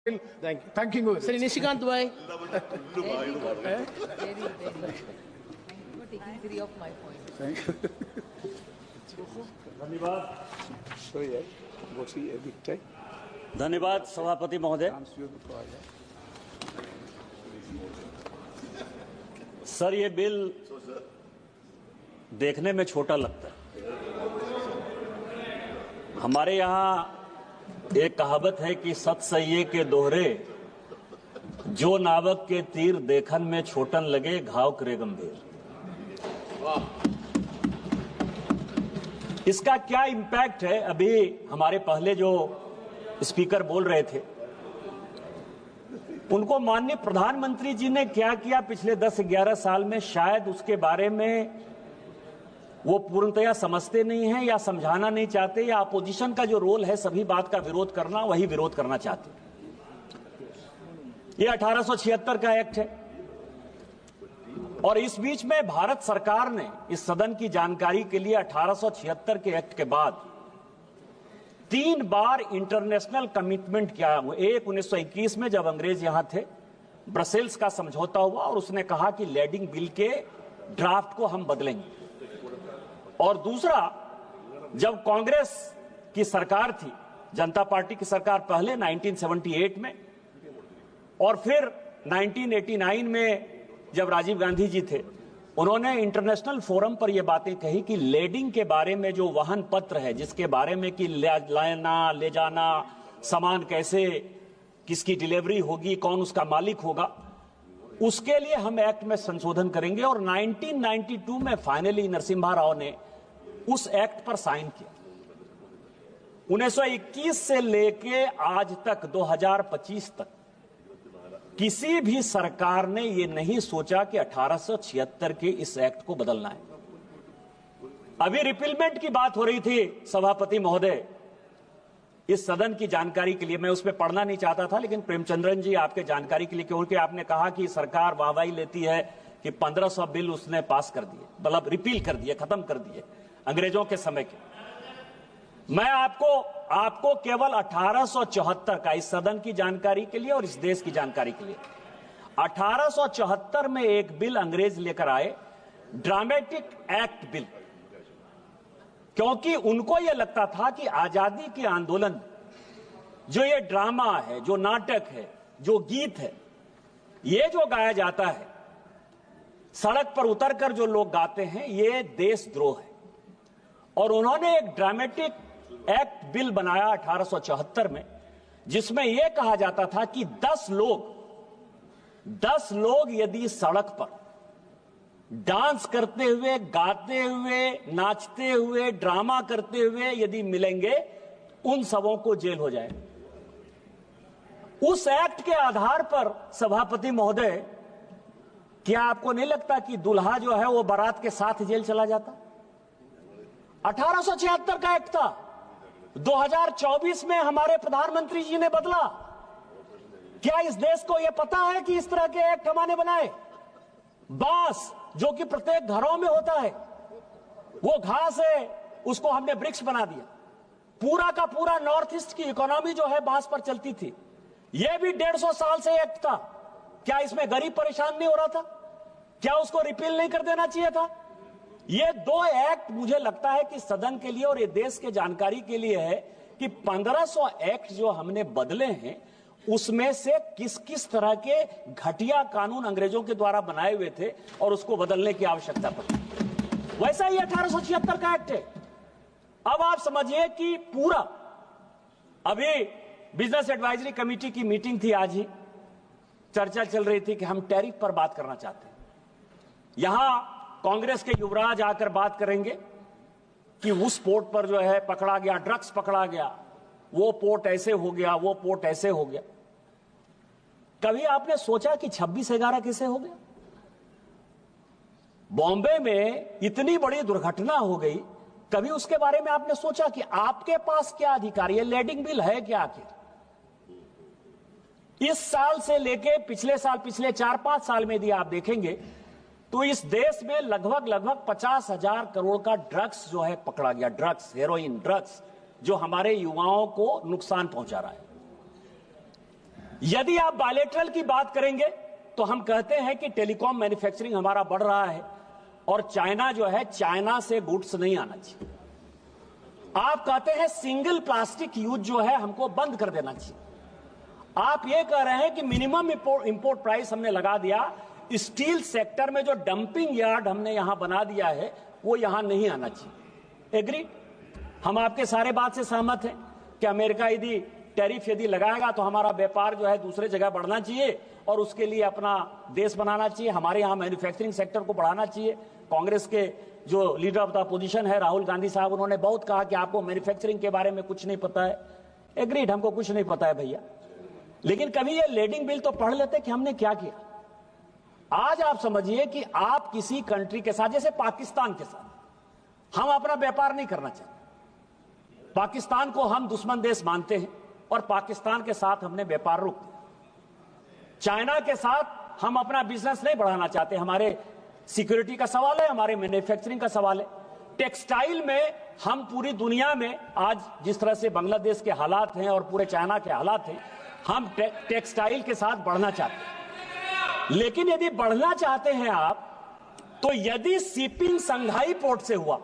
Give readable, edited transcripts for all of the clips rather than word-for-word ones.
Thanking you. Sir Nishikant bhai. Very. Thank you for taking 3 of my points. Thank you. धन्यवाद सभापति महोदय। Sir, ये bill देखने में छोटा लगता है। हमारे यहाँ एक कहावत है कि सत सहिए के दोहरे, जो नावक के तीर देखन में छोटन लगे, घाव करे गंभीर। इसका क्या इम्पैक्ट है? अभी हमारे पहले जो स्पीकर बोल रहे थे, उनको माननीय प्रधानमंत्री जी ने क्या किया पिछले 10-11 साल में, शायद उसके बारे में वो पूर्णतया समझते नहीं हैं या समझाना नहीं चाहते, या अपोजिशन का जो रोल है सभी बात का विरोध करना, वही विरोध करना चाहते। ये 1876 का एक्ट है और इस बीच में भारत सरकार ने इस सदन की जानकारी के लिए 1876 के एक्ट के बाद 3 बार इंटरनेशनल कमिटमेंट किया। एक 1921 में जब अंग्रेज यहां थे, ब्रसेल्स का समझौता हुआ और उसने कहा कि लैंडिंग बिल के ड्राफ्ट को हम बदलेंगे। और दूसरा, जब कांग्रेस की सरकार थी, जनता पार्टी की सरकार पहले 1978 में, और फिर 1989 में जब राजीव गांधी जी थे, उन्होंने इंटरनेशनल फोरम पर यह बातें कही कि लैंडिंग के बारे में जो वाहन पत्र है, जिसके बारे में कि लाना ले जाना, सामान कैसे, किसकी डिलीवरी होगी, कौन उसका मालिक होगा, उसके लिए हम एक्ट में संशोधन करेंगे। और 1992 में फाइनली नरसिम्हा राव ने उस एक्ट पर साइन किया। 1921 से लेके आज तक 2025 तक किसी भी सरकार ने यह नहीं सोचा कि 1876 के इस एक्ट को बदलना है। अभी रिपीलमेंट की बात हो रही थी सभापति महोदय, इस सदन की जानकारी के लिए मैं उसमें पढ़ना नहीं चाहता था, लेकिन प्रेमचंद्रन जी आपके जानकारी के लिए, क्योंकि आपने कहा कि सरकार वाहवाही लेती है कि 1500 बिल उसने पास कर दिए, मतलब रिपील कर दिए, खत्म कर दिए अंग्रेजों के समय के। मैं आपको केवल 1874 का, इस सदन की जानकारी के लिए और इस देश की जानकारी के लिए, 1874 में एक बिल अंग्रेज लेकर आए, ड्रामेटिक एक्ट बिल, क्योंकि उनको यह लगता था कि आजादी के आंदोलन, जो ये ड्रामा है, जो नाटक है, जो गीत है, ये जो गाया जाता है, सड़क पर उतरकर जो लोग गाते हैं, ये देशद्रोह है। और उन्होंने एक ड्रामेटिक एक्ट बिल बनाया 1874 में, जिसमें यह कहा जाता था कि 10 लोग यदि सड़क पर डांस करते हुए, गाते हुए, नाचते हुए, ड्रामा करते हुए यदि मिलेंगे, उन सबों को जेल हो जाए। उस एक्ट के आधार पर सभापति महोदय, क्या आपको नहीं लगता कि दुल्हा जो है वो बारात के साथ जेल चला जाता? 1876 का एक्ट था, 2024 में हमारे प्रधानमंत्री जी ने बदला। क्या इस देश को यह पता है कि इस तरह के एक्ट हमने बनाए? बांस जो कि प्रत्येक घरों में होता है, वो घास है, उसको हमने वृक्ष बना दिया। पूरा का पूरा नॉर्थ ईस्ट की इकोनॉमी जो है बांस पर चलती थी। यह भी 150 साल से एक्ट था। क्या इसमें गरीब परेशान नहीं हो रहा था? क्या उसको रिपील नहीं कर देना चाहिए था? ये 2 एक्ट मुझे लगता है कि सदन के लिए और ये देश के जानकारी के लिए है कि 1500 एक्ट जो हमने बदले हैं, उसमें से किस किस तरह के घटिया कानून अंग्रेजों के द्वारा बनाए हुए थे और उसको बदलने की आवश्यकता पड़ी। वैसा ही 1876 का एक्ट है। अब आप समझिए कि पूरा, अभी बिजनेस एडवाइजरी कमेटी की मीटिंग थी, आज ही चर्चा चल रही थी कि हम टैरिफ पर बात करना चाहते हैं। यहां कांग्रेस के युवराज आकर बात करेंगे कि उस पोर्ट पर जो है पकड़ा गया, ड्रग्स पकड़ा गया, वो पोर्ट ऐसे हो गया, वो पोर्ट ऐसे हो गया। कभी आपने सोचा कि 26/11 कैसे हो गया? बॉम्बे में इतनी बड़ी दुर्घटना हो गई, कभी उसके बारे में आपने सोचा कि आपके पास क्या अधिकार? ये लैंडिंग बिल है क्या आखिर? इस साल से लेके पिछले साल, पिछले 4-5 साल में यदि आप देखेंगे तो इस देश में लगभग 50,000 करोड़ का ड्रग्स जो है पकड़ा गया। ड्रग्स, हेरोइन ड्रग्स, जो हमारे युवाओं को नुकसान पहुंचा रहा है। यदि आप बायलैटरल की बात करेंगे तो हम कहते हैं कि टेलीकॉम मैन्युफैक्चरिंग हमारा बढ़ रहा है और चाइना जो है, चाइना से गुड्स नहीं आना चाहिए। आप कहते हैं सिंगल प्लास्टिक यूज जो है हमको बंद कर देना चाहिए। आप ये कह रहे हैं कि मिनिमम इंपोर्ट प्राइस हमने लगा दिया, स्टील सेक्टर में जो डंपिंग यार्ड हमने यहां बना दिया है वो यहां नहीं आना चाहिए। एग्री? हम आपके सारे बात से सहमत हैं कि अमेरिका यदि टैरिफ यदि लगाएगा तो हमारा व्यापार जो है दूसरे जगह बढ़ना चाहिए और उसके लिए अपना देश बनाना चाहिए, हमारे यहां मैन्युफैक्चरिंग सेक्टर को बढ़ाना चाहिए। कांग्रेस के जो लीडर ऑफ द अपोजिशन है राहुल गांधी साहब, उन्होंने बहुत कहा कि आपको मैन्युफैक्चरिंग के बारे में कुछ नहीं पता है। एग्रीड, हमको कुछ नहीं पता है भैया, लेकिन कभी ये लेडिंग बिल तो पढ़ लेते कि हमने क्या किया। आज आप समझिए कि आप किसी कंट्री के साथ, जैसे पाकिस्तान के साथ हम अपना व्यापार नहीं करना चाहते, पाकिस्तान को हम दुश्मन देश मानते हैं और पाकिस्तान के साथ हमने व्यापार रोक दिया। चाइना के साथ हम अपना बिजनेस नहीं बढ़ाना चाहते, हमारे सिक्योरिटी का सवाल है, हमारे मैन्युफैक्चरिंग का सवाल है। टेक्सटाइल में हम पूरी दुनिया में आज जिस तरह से बांग्लादेश के हालात हैं और पूरे चाइना के हालात हैं, हम टेक्सटाइल के साथ बढ़ना चाहते हैं। लेकिन यदि बढ़ना चाहते हैं आप, तो यदि शिपिंग संघाई पोर्ट से हुआ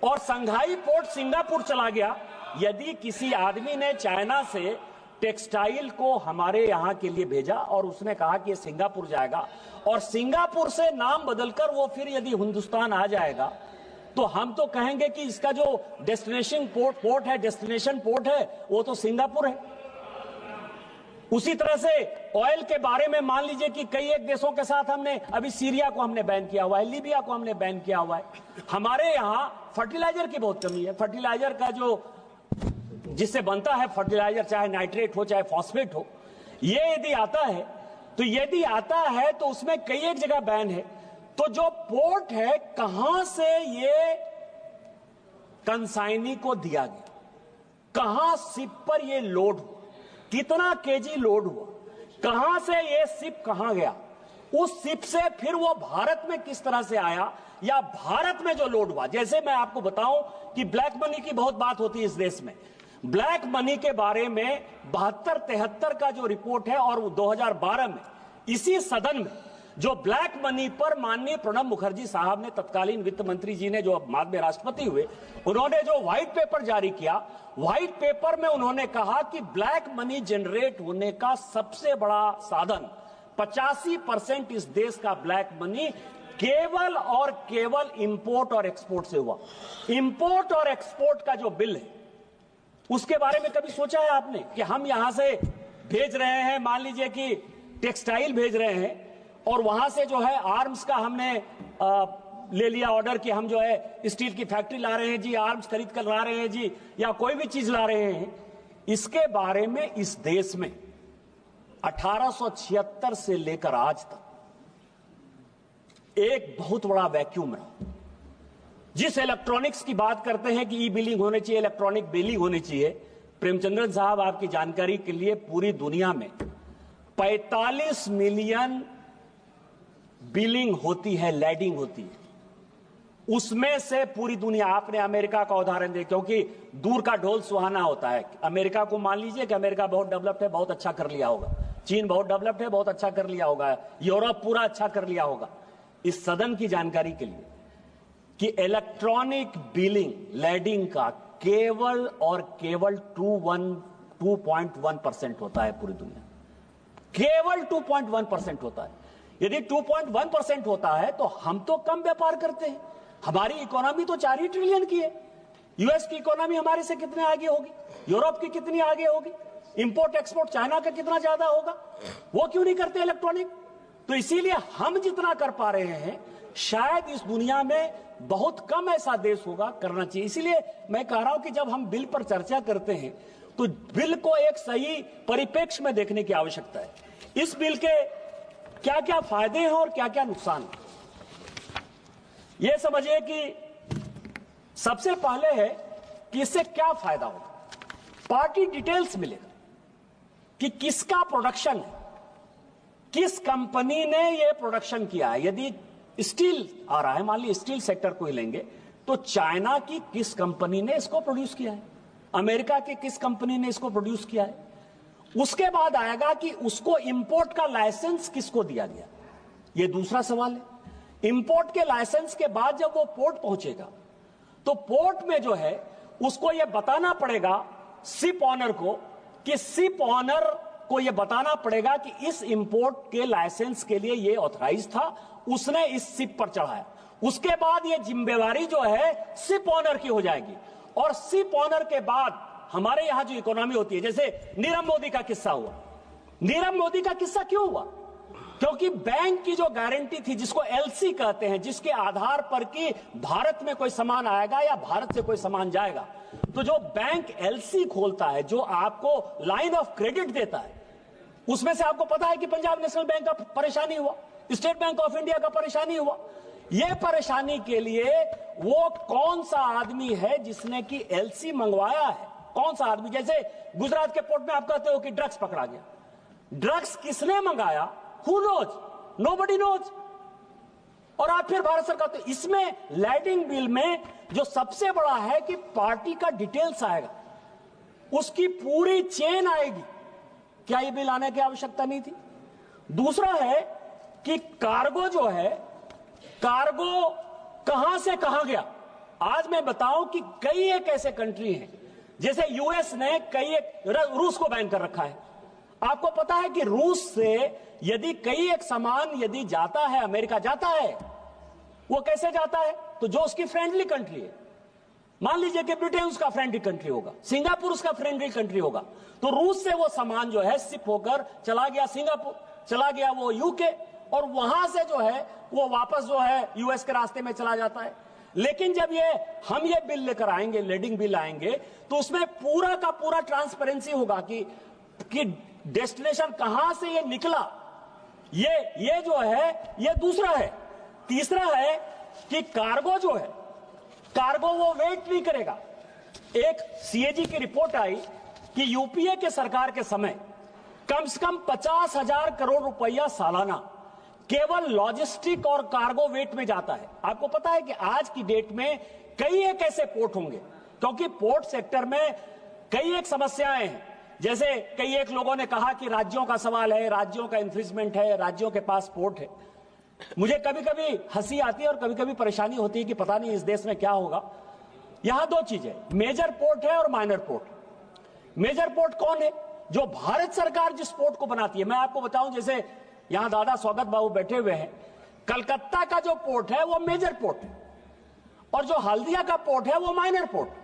और संघाई पोर्ट सिंगापुर चला गया, यदि किसी आदमी ने चाइना से टेक्सटाइल को हमारे यहां के लिए भेजा और उसने कहा कि ये सिंगापुर जाएगा और सिंगापुर से नाम बदलकर वो फिर यदि हिंदुस्तान आ जाएगा, तो हम तो कहेंगे कि इसका जो डेस्टिनेशन पोर्ट है, डेस्टिनेशन पोर्ट है, वो तो सिंगापुर है। उसी तरह से ऑयल के बारे में मान लीजिए कि कई एक देशों के साथ हमने, अभी सीरिया को हमने बैन किया हुआ है, लीबिया को हमने बैन किया हुआ है। हमारे यहां फर्टिलाइजर की बहुत कमी है। फर्टिलाइजर का जो जिससे बनता है फर्टिलाइजर, चाहे नाइट्रेट हो चाहे फॉस्फेट हो, ये यदि आता है तो उसमें कई एक जगह बैन है। तो जो पोर्ट है, कहां से ये कंसाइनी को दिया गया, कहां शिप पर ये लोड हुआ, कितना केजी लोड हुआ, कहां से ये शिप कहां गया, उस शिप से फिर वो भारत में किस तरह से आया, या भारत में जो लोड हुआ। जैसे मैं आपको बताऊं कि ब्लैक मनी की बहुत बात होती है इस देश में। ब्लैक मनी के बारे में 72-73 का जो रिपोर्ट है और 2012 में इसी सदन में जो ब्लैक मनी पर माननीय प्रणब मुखर्जी साहब ने, तत्कालीन वित्त मंत्री जी ने, जो अब बाद में राष्ट्रपति हुए, उन्होंने जो व्हाइट पेपर जारी किया, व्हाइट पेपर में उन्होंने कहा कि ब्लैक मनी जनरेट होने का सबसे बड़ा साधन 85% इस देश का ब्लैक मनी केवल और केवल इंपोर्ट और एक्सपोर्ट से हुआ। इंपोर्ट और एक्सपोर्ट का जो बिल है, उसके बारे में कभी सोचा है आपने कि हम यहां से भेज रहे हैं, मान लीजिए कि टेक्सटाइल भेज रहे हैं और वहां से जो है आर्म्स का हमने ले लिया ऑर्डर कि हम जो है स्टील की फैक्ट्री ला रहे हैं जी, आर्म्स खरीद कर ला रहे हैं जी, या कोई भी चीज ला रहे हैं। इसके बारे में इस देश में 1876 से लेकर आज तक एक बहुत बड़ा वैक्यूम रहा। जिस इलेक्ट्रॉनिक्स की बात करते हैं कि ई बिलिंग होनी चाहिए, इलेक्ट्रॉनिक बिलिंग होनी चाहिए, प्रेमचंद्रन साहब आपकी जानकारी के लिए पूरी दुनिया में 45 मिलियन बिलिंग होती है, लैडिंग होती है। उसमें से पूरी दुनिया, आपने अमेरिका का उदाहरण दे, क्योंकि दूर का ढोल सुहाना होता है। अमेरिका को मान लीजिए कि अमेरिका बहुत डेवलप्ड है, बहुत अच्छा कर लिया होगा। चीन बहुत डेवलप्ड है, बहुत अच्छा कर लिया होगा। यूरोप पूरा अच्छा कर लिया होगा। इस सदन की जानकारी के लिए कि इलेक्ट्रॉनिक बिलिंग, लैडिंग का केवल और केवल 2.1% होता है पूरी दुनिया, केवल 2.1% होता है। यदि 2.1% होता है तो हम तो कम व्यापार करते हैं। हमारी इकोनॉमी तो 4 ही ट्रिलियन की है। यूएस की इकोनॉमी हमारे से कितने आगे होगी, यूरोप की कितनी आगे होगी, इंपोर्ट एक्सपोर्ट चाइना का कितना ज्यादा होगा। वो क्यों नहीं करते इलेक्ट्रॉनिक? तो इसीलिए हम जितना कर पा रहे हैं, शायद इस दुनिया में बहुत कम ऐसा देश होगा करना चाहिए। इसीलिए मैं कह रहा हूं कि जब हम बिल पर चर्चा करते हैं तो बिल को एक सही परिप्रेक्ष्य में देखने की आवश्यकता है। इस बिल के क्या क्या फायदे हैं और क्या क्या नुकसान है, यह समझिए कि सबसे पहले है कि इससे क्या फायदा होगा। पार्टी डिटेल्स मिलेगा कि किसका प्रोडक्शन है, किस कंपनी ने यह प्रोडक्शन किया है। यदि स्टील आ रहा है, मान लीजिए स्टील सेक्टर को ही लेंगे, तो चाइना की किस कंपनी ने इसको प्रोड्यूस किया है, अमेरिका की किस कंपनी ने इसको प्रोड्यूस किया है, उसके बाद आएगा कि उसको इंपोर्ट का लाइसेंस किसको दिया गया, यह दूसरा सवाल है। इंपोर्ट के लाइसेंस के बाद जब वो पोर्ट पहुंचेगा तो पोर्ट में जो है उसको यह बताना पड़ेगा शिप ऑनर को, कि शिप ऑनर को यह बताना पड़ेगा कि इस इंपोर्ट के लाइसेंस के लिए यह ऑथराइज था, उसने इस शिप पर चढ़ाया। उसके बाद यह जिम्मेवारी जो है शिप ऑनर की हो जाएगी, और शिप ऑनर के बाद हमारे यहां जो इकोनॉमी होती है, जैसे नीरव मोदी का किस्सा हुआ। नीरव मोदी का किस्सा क्यों हुआ? क्योंकि बैंक की जो गारंटी थी, जिसको एलसी कहते हैं, जिसके आधार पर कि भारत में कोई सामान आएगा या भारत से कोई सामान जाएगा, तो जो बैंक एलसी खोलता है, जो आपको लाइन ऑफ क्रेडिट देता है, उसमें से आपको पता है कि पंजाब नेशनल बैंक का परेशानी हुआ, स्टेट बैंक ऑफ इंडिया का परेशानी हुआ। यह परेशानी के लिए वो कौन सा आदमी है जिसने कि एलसी मंगवाया है? कौन सा आदमी? जैसे गुजरात के पोर्ट में आप कहते हो कि ड्रग्स पकड़ा गया, ड्रग्स किसने मंगाया? Who knows? Nobody knows. और आप फिर भारत सरकार, तो इसमें लैंडिंग बिल में जो सबसे बड़ा है कि पार्टी का डिटेल्स आएगा, उसकी पूरी चेन आएगी। क्या ये बिल आने की आवश्यकता नहीं थी? दूसरा है कि कार्गो जो है, कार्गो कहां से कहां गया। आज मैं बताऊं कि कई एक ऐसे कंट्री हैं, जैसे यूएस ने कई एक, रूस को बैन कर रखा है। आपको पता है कि रूस से यदि कई एक सामान यदि जाता है, अमेरिका जाता है, वो कैसे जाता है? तो जो उसकी फ्रेंडली कंट्री है, मान लीजिए कि ब्रिटेन उसका फ्रेंडली कंट्री होगा, सिंगापुर उसका फ्रेंडली कंट्री होगा, तो रूस से वो सामान जो है शिप होकर चला गया सिंगापुर, चला गया वो यूके, और वहां से जो है वो वापस जो है यूएस के रास्ते में चला जाता है। लेकिन जब हम ये बिल लेकर आएंगे, लैंडिंग बिल आएंगे, तो उसमें पूरा का पूरा ट्रांसपेरेंसी होगा कि डेस्टिनेशन कहां से ये निकला। ये जो है ये दूसरा है। तीसरा है कि कार्गो जो है, कार्गो वो वेट नहीं करेगा। एक सीएजी की रिपोर्ट आई कि यूपीए के सरकार के समय कम से कम 50,000 करोड़ रुपया सालाना केवल लॉजिस्टिक और कार्गो वेट में जाता है। आपको पता है कि आज की डेट में कई एक ऐसे पोर्ट होंगे, क्योंकि पोर्ट सेक्टर में कई एक समस्याएं हैं। जैसे कई एक लोगों ने कहा कि राज्यों का सवाल है, राज्यों का इन्फ्रिजमेंट है, राज्यों के पास पोर्ट है। मुझे कभी कभी हंसी आती है और कभी कभी परेशानी होती है कि पता नहीं इस देश में क्या होगा। यहां दो चीजें, मेजर पोर्ट है और माइनर पोर्ट। मेजर पोर्ट कौन है? जो भारत सरकार जिस पोर्ट को बनाती है। मैं आपको बताऊं, जैसे यहां दादा स्वागत बाबू बैठे हुए हैं, कलकत्ता का जो पोर्ट है वो मेजर पोर्ट है, और जो हल्दिया का पोर्ट है वो माइनर पोर्ट।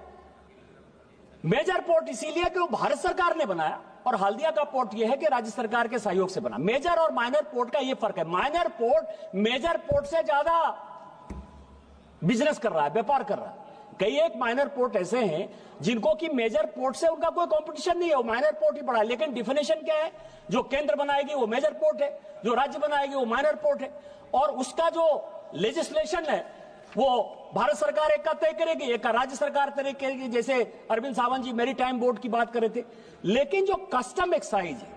मेजर पोर्ट इसीलिए कि वो भारत सरकार ने बनाया, और हल्दिया का पोर्ट यह है कि राज्य सरकार के सहयोग से बना। मेजर और माइनर पोर्ट का यह फर्क है। माइनर पोर्ट मेजर पोर्ट से ज्यादा बिजनेस कर रहा है, व्यापार कर रहा है। कई एक माइनर पोर्ट ऐसे हैं जिनको कि मेजर पोर्ट से उनका कोई कंपटीशन नहीं है, वो माइनर पोर्ट ही बड़ा है। लेकिन डिफिनेशन क्या है? जो केंद्र बनाएगी वो मेजर पोर्ट है, जो राज्य बनाएगी वो माइनर पोर्ट है, और उसका जो लेजिस्लेशन है वो भारत सरकार एक का तय करेगी, एक का राज्य सरकार तय करेगी। जैसे अरविंद सावंत जी मेरी टाइम बोर्ड की बात कर रहे थे। लेकिन जो कस्टम एक्साइज है,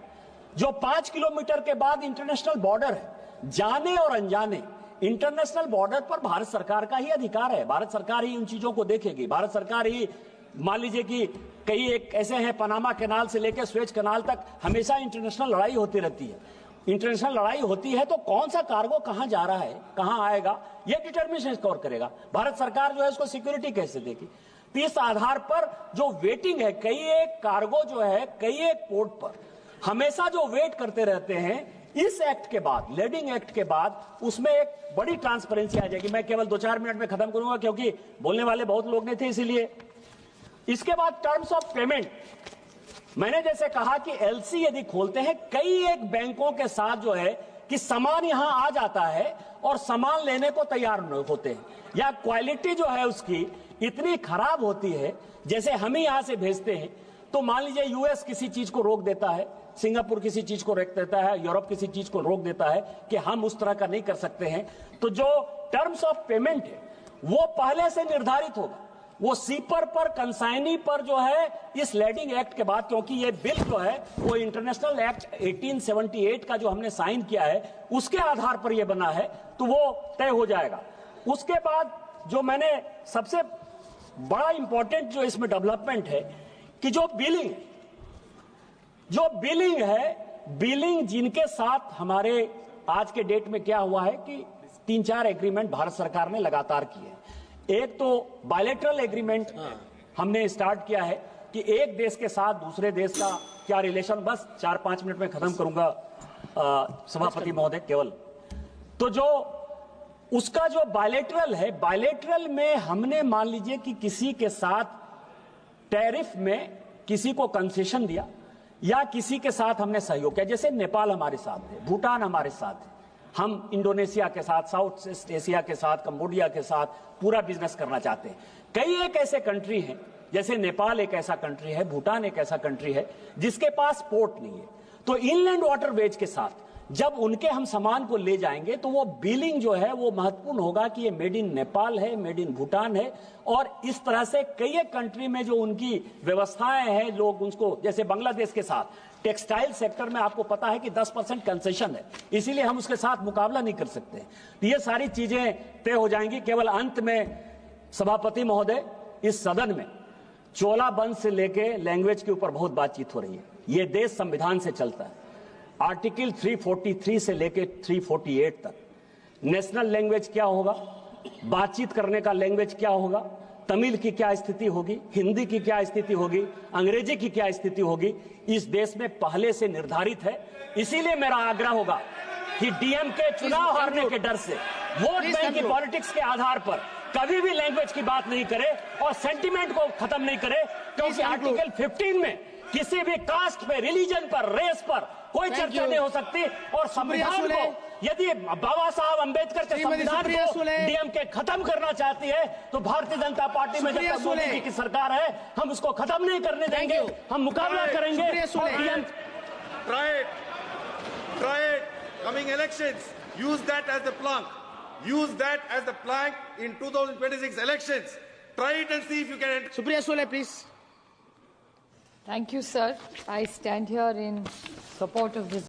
जो 5 किलोमीटर के बाद इंटरनेशनल बॉर्डर है, जाने और अनजाने इंटरनेशनल बॉर्डर पर भारत सरकार का ही अधिकार है। भारत सरकार ही उन चीजों को देखेगी। भारत सरकार ही, मान लीजिए कि कई एक ऐसे हैं, पनामा कैनाल से लेकर स्वेज कैनाल तक हमेशा इंटरनेशनल लड़ाई होती रहती है। इंटरनेशनल लड़ाई होती है तो कौन सा कार्गो कहां जा रहा है, कहां आएगा, यह डिटर्मिनेशन कौन करेगा? भारत सरकार जो है उसको सिक्योरिटी कैसे देगी? तो इस आधार पर जो वेटिंग है, कई एक कार्गो जो है कई एक पोर्ट पर हमेशा जो वेट करते रहते हैं, इस एक्ट के बाद, लैंडिंग एक्ट के बाद, उसमें एक बड़ी ट्रांसपेरेंसी आ जाएगी। मैं केवल 2-4 मिनट में खत्म करूंगा क्योंकि बोलने वाले बहुत लोग नहीं थे, इसीलिए। इसके बाद टर्म्स ऑफ पेमेंट, मैंने जैसे कहा कि एलसी यदि खोलते हैं, कई एक बैंकों के साथ जो है कि सामान यहां आ जाता है और सामान लेने को तैयार होते हैं, या क्वालिटी जो है उसकी इतनी खराब होती है, जैसे हम ही यहां से भेजते हैं, तो मान लीजिए यूएस किसी चीज को रोक देता है, सिंगापुर किसी चीज को रोक देता है, यूरोप किसी चीज को रोक देता है कि हम उस तरह का नहीं कर सकते हैं, तो जो टर्म्स ऑफ पेमेंट है वो पहले से निर्धारित होगा। वो सीपर पर, कंसाइनी पर जो है इस लैंडिंग एक्ट के बाद, क्योंकि ये बिल जो है वो इंटरनेशनल एक्ट 1878 का जो हमने साइन किया है उसके आधार पर ये बना है, तो वो तय हो जाएगा। उसके बाद जो मैंने सबसे बड़ा इंपॉर्टेंट जो इसमें डेवलपमेंट है कि जो बिलिंग, जो बिलिंग है, बिलिंग जिनके साथ हमारे आज के डेट में क्या हुआ है कि 3-4 एग्रीमेंट भारत सरकार ने लगातार किए। एक तो बायलैटरल एग्रीमेंट हमने स्टार्ट किया है कि एक देश के साथ दूसरे देश का क्या रिलेशन, बस 4-5 मिनट में खत्म करूंगा सभापति महोदय केवल। तो जो उसका जो बायलैटरल है, बायलैटरल में हमने मान लीजिए कि किसी के साथ टैरिफ में किसी को कंसेशन दिया या किसी के साथ हमने सहयोग किया, जैसे नेपाल हमारे साथ है, भूटान हमारे साथ है, हम इंडोनेशिया के साथ, साउथ ईस्ट एशिया के साथ, कंबोडिया के साथ पूरा बिजनेस करना चाहते हैं। कई एक ऐसे कंट्री हैं, जैसे नेपाल एक ऐसा कंट्री है, भूटान एक ऐसा कंट्री है जिसके पास पोर्ट नहीं है। तो इनलैंड वाटरवेज के साथ जब उनके हम सामान को ले जाएंगे तो वो बिलिंग जो है वो महत्वपूर्ण होगा कि ये मेड इन नेपाल है, मेड इन भूटान है। और इस तरह से कई एक कंट्री में जो उनकी व्यवस्थाएं हैं, लोग उसको, जैसे बांग्लादेश के साथ टेक्सटाइल सेक्टर में आपको पता है कि 10% कंसेशन है, इसीलिए हम उसके साथ मुकाबला नहीं कर सकते। तो ये सारी चीजें तय हो जाएंगी। केवल अंत में सभापति महोदय, इस सदन में चोला बंद से लेके लैंग्वेज के ऊपर बहुत बातचीत हो रही है। ये देश संविधान से चलता है, आर्टिकल 343 से लेके 348 तक। नेशनल लैंग्वेज क्या होगा, बातचीत करने का लैंग्वेज क्या होगा, तमिल की क्या स्थिति होगी, हिंदी की क्या स्थिति होगी, अंग्रेजी की क्या स्थिति होगी, इस देश में पहले से निर्धारित है। इसीलिए मेरा आग्रह होगा कि डीएमके चुनाव हारने के डर से वोट बैंक की पॉलिटिक्स के आधार पर कभी भी लैंग्वेज की बात नहीं करे और सेंटिमेंट को खत्म नहीं करे, क्योंकि आर्टिकल 15 में किसी भी कास्ट पे, रिलीजन पर, रेस पर कोई चर्चा नहीं हो सकती। और संविधान को, यदि बाबा साहब अंबेडकर के संविधान को डीएमके खत्म करना चाहती है तो भारतीय जनता पार्टी में जब तक मोदी जी की सरकार है हम उसको खत्म नहीं करने देंगे, हम मुकाबला करेंगे। Try it. Coming elections, use that as the plank. Use that as the plank in 2026 elections. Try it and see if you can. Supriya Sule, please. Thank you, sir. I stand here in support of this